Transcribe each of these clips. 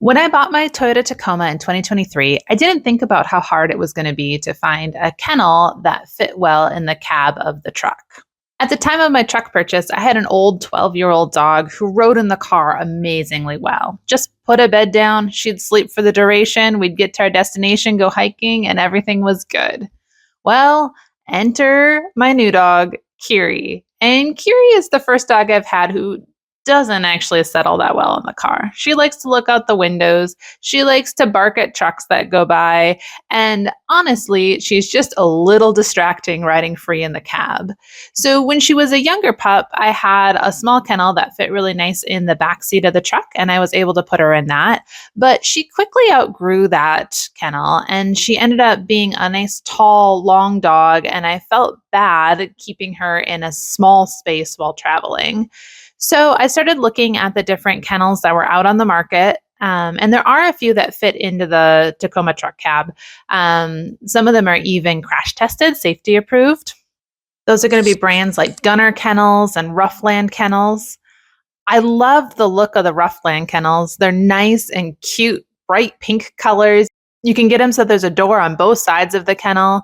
When I bought my Toyota Tacoma in 2023, I didn't think about how hard it was going to be to find a kennel that fit well in the cab of the truck. At the time of my truck purchase, I had an old 12-year-old dog who rode in the car amazingly well. Just put a bed down, she'd sleep for the duration, we'd get to our destination, go hiking, and everything was good. Well, enter my new dog, Kiri. And Kiri is the first dog I've had who doesn't actually settle that well in the car. She likes to look out the windows. She likes to bark at trucks that go by. And honestly, she's just a little distracting riding free in the cab. So when she was a younger pup, I had a small kennel that fit really nice in the back seat of the truck, and I was able to put her in that. But she quickly outgrew that kennel, and she ended up being a nice, tall, long dog, and I felt bad keeping her in a small space while traveling. So I started looking at the different kennels that were out on the market. And there are a few that fit into the Tacoma truck cab. Some of them are even crash tested, safety approved. Those are going to be brands like Gunner Kennels and Roughland Kennels. I love the look of the Roughland Kennels. They're nice and cute, bright pink colors. You can get them so there's a door on both sides of the kennel.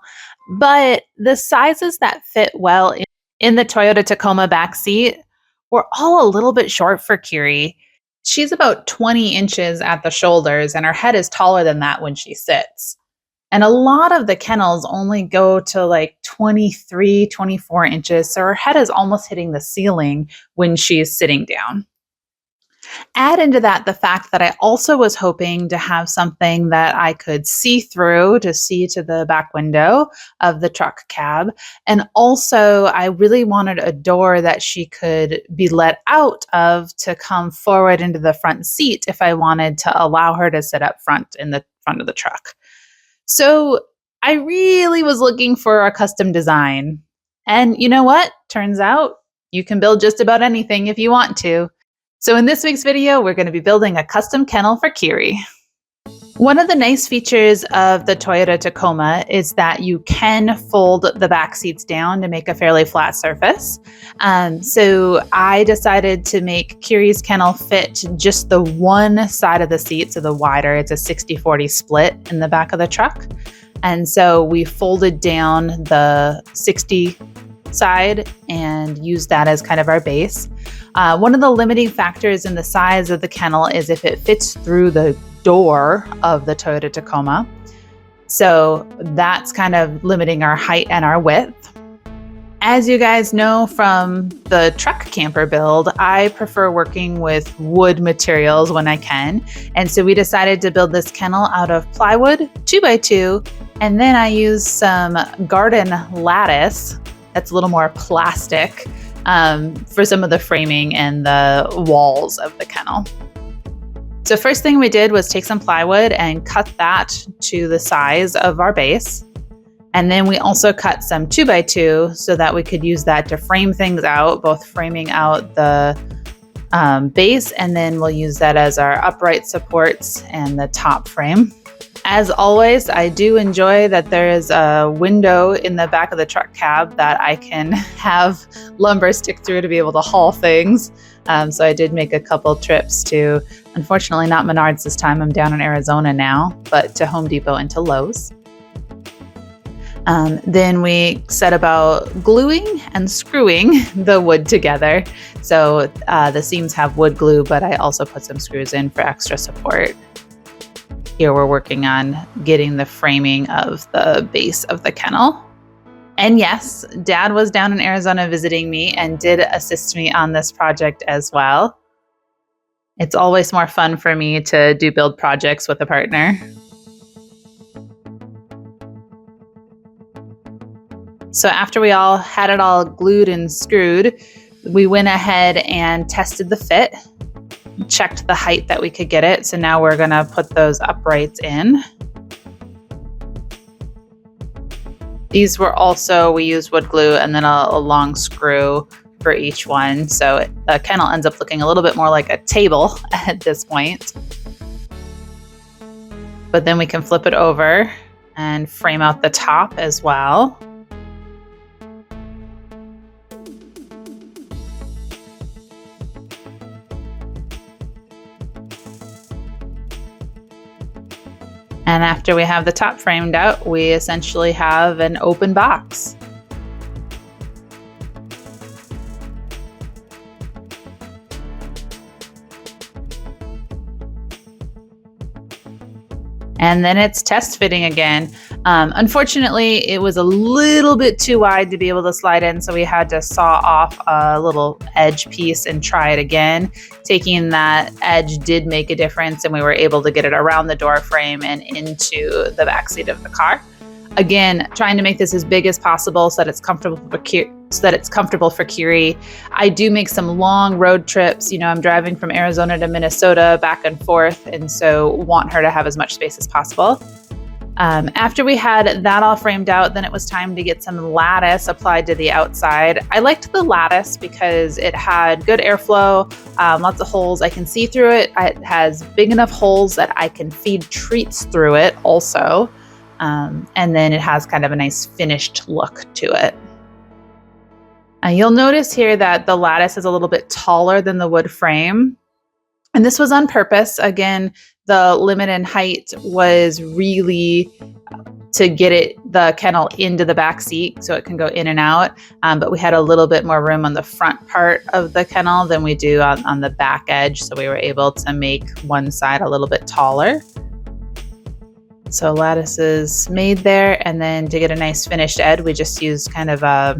But the sizes that fit well in the Toyota Tacoma back seat were all a little bit short for Kiri. She's about 20 inches at the shoulders, and her head is taller than that when she sits. And a lot of the kennels only go to like 23, 24 inches, so her head is almost hitting the ceiling when she's sitting down. Add into that the fact that I also was hoping to have something that I could see through to see to the back window of the truck cab. And also, I really wanted a door that she could be let out of to come forward into the front seat if I wanted to allow her to sit up front in the front of the truck. So I really was looking for a custom design. And you know what? Turns out you can build just about anything if you want to. So in this week's video, we're going to be building a custom kennel for Kiri. One of the nice features of the Toyota Tacoma is that you can fold the back seats down to make a fairly flat surface. So I decided to make Kiri's kennel fit just the one side of the seat, so the wider, it's a 60-40 split in the back of the truck. And so we folded down the 60 side and used that as kind of our base. One of the limiting factors in the size of the kennel is if it fits through the door of the Toyota Tacoma. So that's kind of limiting our height and our width. As you guys know from the truck camper build, I prefer working with wood materials when I can. And so we decided to build this kennel out of plywood, 2x2, and then I used some garden lattice that's a little more plastic for some of the framing and the walls of the kennel. So first thing we did was take some plywood and cut that to the size of our base. And then we also cut some 2x2 so that we could use that to frame things out, both framing out the base, and then we'll use that as our upright supports and the top frame. As always, I do enjoy that there is a window in the back of the truck cab that I can have lumber stick through to be able to haul things. So I did make a couple trips to, unfortunately not Menards this time, I'm down in Arizona now, but to Home Depot and to Lowe's. Then we set about gluing and screwing the wood together. So the seams have wood glue, but I also put some screws in for extra support. Here we're working on getting the framing of the base of the kennel. And yes, Dad was down in Arizona visiting me and did assist me on this project as well. It's always more fun for me to do build projects with a partner. So after we all had it all glued and screwed, we went ahead and tested the fit. Checked the height that we could get it. So now we're going to put those uprights in. These were also, we used wood glue and then a long screw for each one. So the kennel ends up looking a little bit more like a table at this point. But then we can flip it over and frame out the top as well. And after we have the top framed out, we essentially have an open box. And then it's test fitting again. Unfortunately, it was a little bit too wide to be able to slide in, so we had to saw off a little edge piece and try it again. Taking that edge did make a difference, and we were able to get it around the door frame and into the backseat of the car. Again, trying to make this as big as possible so that it's comfortable for Kiri. I do make some long road trips. You know, I'm driving from Arizona to Minnesota back and forth, and so want her to have as much space as possible. After we had that all framed out, then it was time to get some lattice applied to the outside. I liked the lattice because it had good airflow, lots of holes. I can see through it. It has big enough holes that I can feed treats through it also. And then it has kind of a nice finished look to it. You'll notice here that the lattice is a little bit taller than the wood frame. And this was on purpose. Again, the limit in height was really to get the kennel into the back seat so it can go in and out. But we had a little bit more room on the front part of the kennel than we do on the back edge. So we were able to make one side a little bit taller. So lattice is made there, and then to get a nice finished edge, we just use kind of a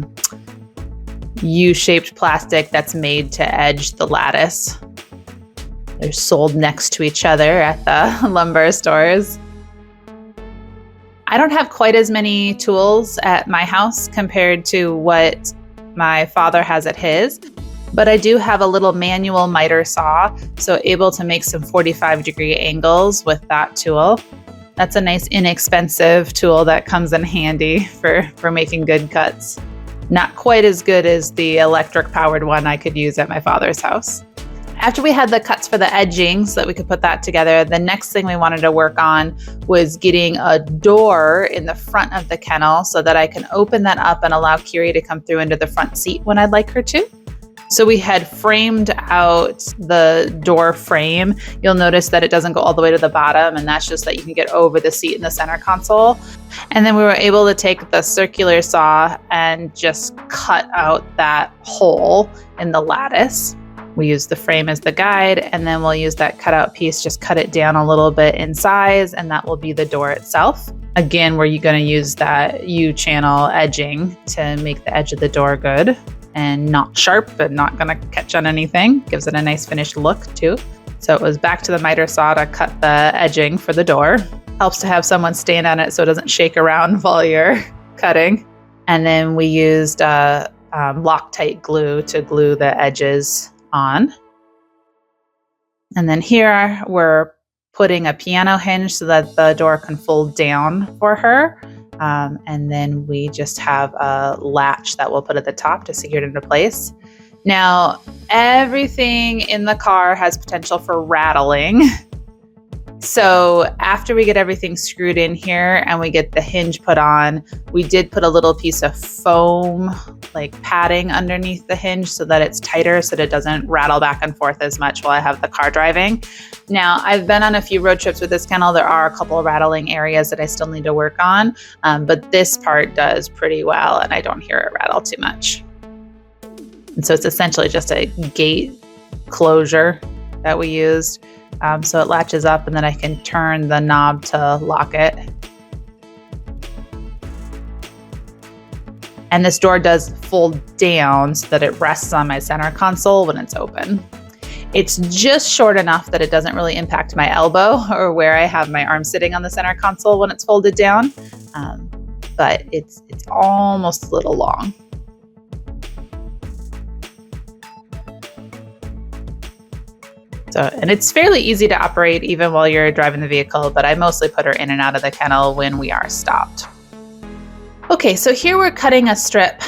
U-shaped plastic that's made to edge the lattice. They're sold next to each other at the lumber stores. I don't have quite as many tools at my house compared to what my father has at his, but I do have a little manual miter saw, so able to make some 45-degree angles with that tool. That's a nice inexpensive tool that comes in handy for making good cuts. Not quite as good as the electric powered one I could use at my father's house. After we had the cuts for the edging so that we could put that together, the next thing we wanted to work on was getting a door in the front of the kennel so that I can open that up and allow Kiri to come through into the front seat when I'd like her to. So we had framed out the door frame. You'll notice that it doesn't go all the way to the bottom, and that's just that you can get over the seat in the center console. And then we were able to take the circular saw and just cut out that hole in the lattice. We use the frame as the guide, and then we'll use that cutout piece, just cut it down a little bit in size, and that will be the door itself. Again, where you're going to use that U-channel edging to make the edge of the door good and not sharp, but not going to catch on anything. Gives it a nice finished look too. So it was back to the miter saw to cut the edging for the door. Helps to have someone stand on it so it doesn't shake around while you're cutting. And then we used Loctite glue to glue the edges on. And then here we're putting a piano hinge so that the door can fold down for her. And then we just have a latch that we'll put at the top to secure it into place. Now, everything in the car has potential for rattling. So after we get everything screwed in here and we get the hinge put on, we did put a little piece of foam, like padding underneath the hinge so that it's tighter so that it doesn't rattle back and forth as much while I have the car driving. Now, I've been on a few road trips with this kennel. There are a couple of rattling areas that I still need to work on, but this part does pretty well and I don't hear it rattle too much. And so it's essentially just a gate closure that we used. So it latches up and then I can turn the knob to lock it. And this door does fold down so that it rests on my center console when it's open. It's just short enough that it doesn't really impact my elbow or where I have my arm sitting on the center console when it's folded down. But it's almost a little long. So, and it's fairly easy to operate even while you're driving the vehicle, but I mostly put her in and out of the kennel when we are stopped. Okay, so here we're cutting a strip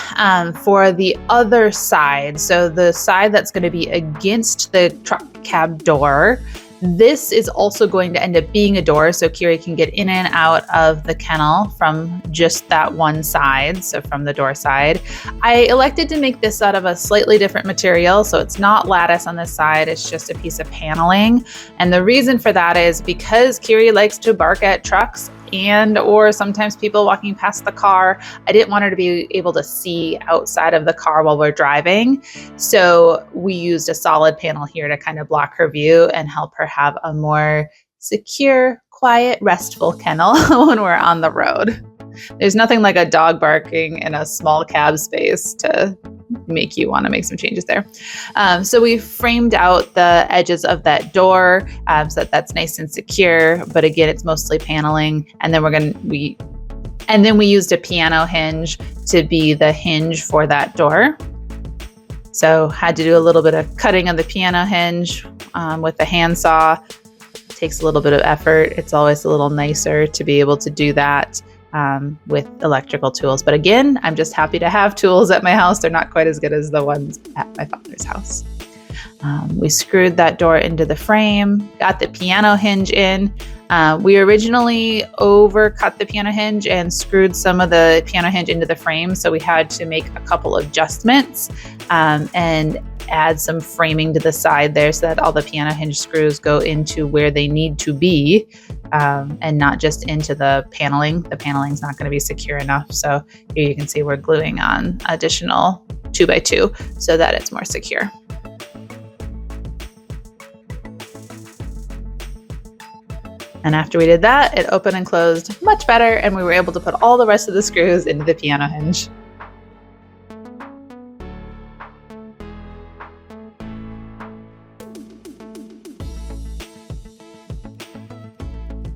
for the other side. So the side that's going to be against the truck cab door, This is also going to end up being a door, so Kiri can get in and out of the kennel from just that one side, so from the door side. I elected to make this out of a slightly different material, so it's not lattice on this side, it's just a piece of paneling. And the reason for that is because Kiri likes to bark at trucks or sometimes people walking past the car. I didn't want her to be able to see outside of the car while we're driving. So we used a solid panel here to kind of block her view and help her have a more secure, quiet, restful kennel when we're on the road. There's nothing like a dog barking in a small cab space to make you want to make some changes there. So we framed out the edges of that door so that's nice and secure, but again, it's mostly paneling. And then we used a piano hinge to be the hinge for that door. So had to do a little bit of cutting of the piano hinge with the handsaw. Takes a little bit of effort. It's always a little nicer to be able to do that with electrical tools. But again, I'm just happy to have tools at my house. They're not quite as good as the ones at my father's house. We screwed that door into the frame, got the piano hinge in. We originally overcut the piano hinge and screwed some of the piano hinge into the frame. So we had to make a couple of adjustments and add some framing to the side there so that all the piano hinge screws go into where they need to be and not just into the paneling. The paneling's not going to be secure enough. So here you can see we're gluing on additional 2x2 so that it's more secure. And after we did that, it opened and closed much better, and we were able to put all the rest of the screws into the piano hinge.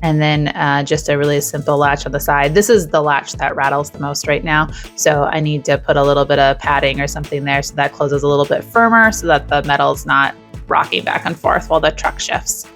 And then just a really simple latch on the side. This is the latch that rattles the most right now. So I need to put a little bit of padding or something there so that closes a little bit firmer so that the metal's not rocking back and forth while the truck shifts.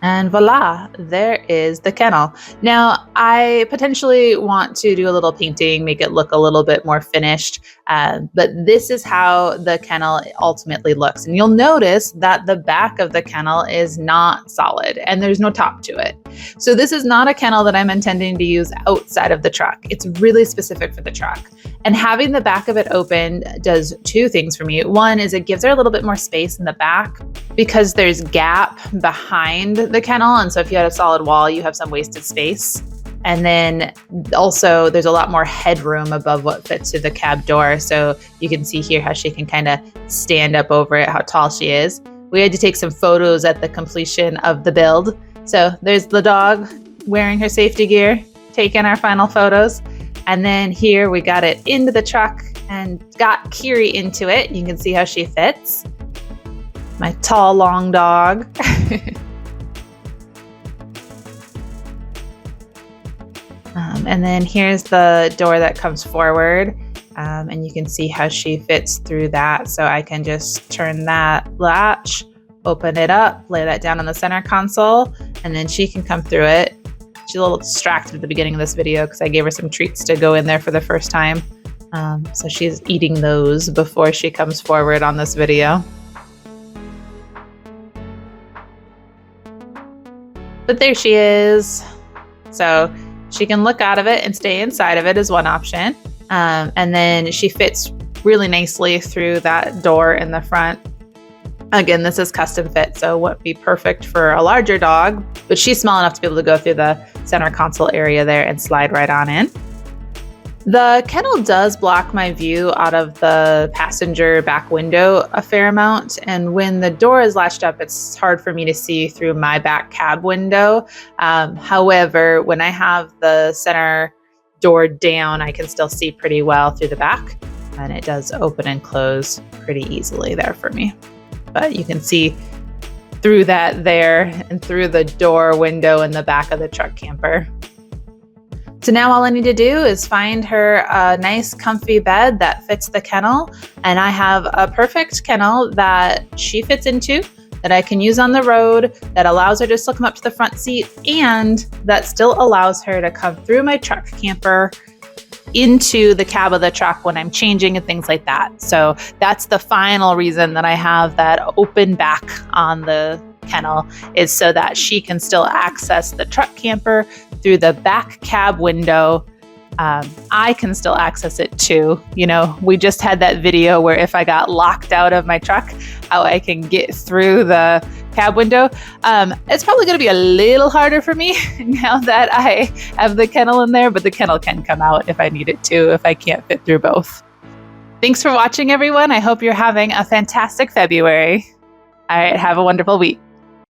And voila, there is the kennel. Now, I potentially want to do a little painting, make it look a little bit more finished, but this is how the kennel ultimately looks. And you'll notice that the back of the kennel is not solid and there's no top to it. So this is not a kennel that I'm intending to use outside of the truck. It's really specific for the truck. And having the back of it open does two things for me. One is it gives her a little bit more space in the back because there's gap behind the kennel. And so if you had a solid wall, you have some wasted space. And then also there's a lot more headroom above what fits through the cab door. So you can see here how she can kind of stand up over it, how tall she is. We had to take some photos at the completion of the build. So there's the dog wearing her safety gear, taking our final photos. And then here we got it into the truck and got Kiri into it. You can see how she fits. My tall, long dog. And then here's the door that comes forward. And you can see how she fits through that. So I can just turn that latch, open it up, lay that down on the center console, and then she can come through it. She's a little distracted at the beginning of this video because I gave her some treats to go in there for the first time. So she's eating those before she comes forward on this video. But there she is. So she can look out of it and stay inside of it is one option. And then she fits really nicely through that door in the front. Again, this is custom fit, so it wouldn't be perfect for a larger dog, but she's small enough to be able to go through the center console area there and slide right on in. The kennel does block my view out of the passenger back window a fair amount, and when the door is latched up, it's hard for me to see through my back cab window. However, when I have the center door down, I can still see pretty well through the back, and it does open and close pretty easily there for me. But you can see through that there and through the door window in the back of the truck camper. So now all I need to do is find her a nice comfy bed that fits the kennel, and I have a perfect kennel that she fits into, that I can use on the road, that allows her to still come up to the front seat, and that still allows her to come through my truck camper into the cab of the truck when I'm changing and things like that. So that's the final reason that I have that open back on the kennel, is so that she can still access the truck camper through the back cab window. I can still access it too. You know, we just had that video where if I got locked out of my truck, how I can get through the cab window. It's probably going to be a little harder for me now that I have the kennel in there, but the kennel can come out if I need it to, if I can't fit through both. Thanks for watching, everyone. I hope you're having a fantastic February. All right, have a wonderful week.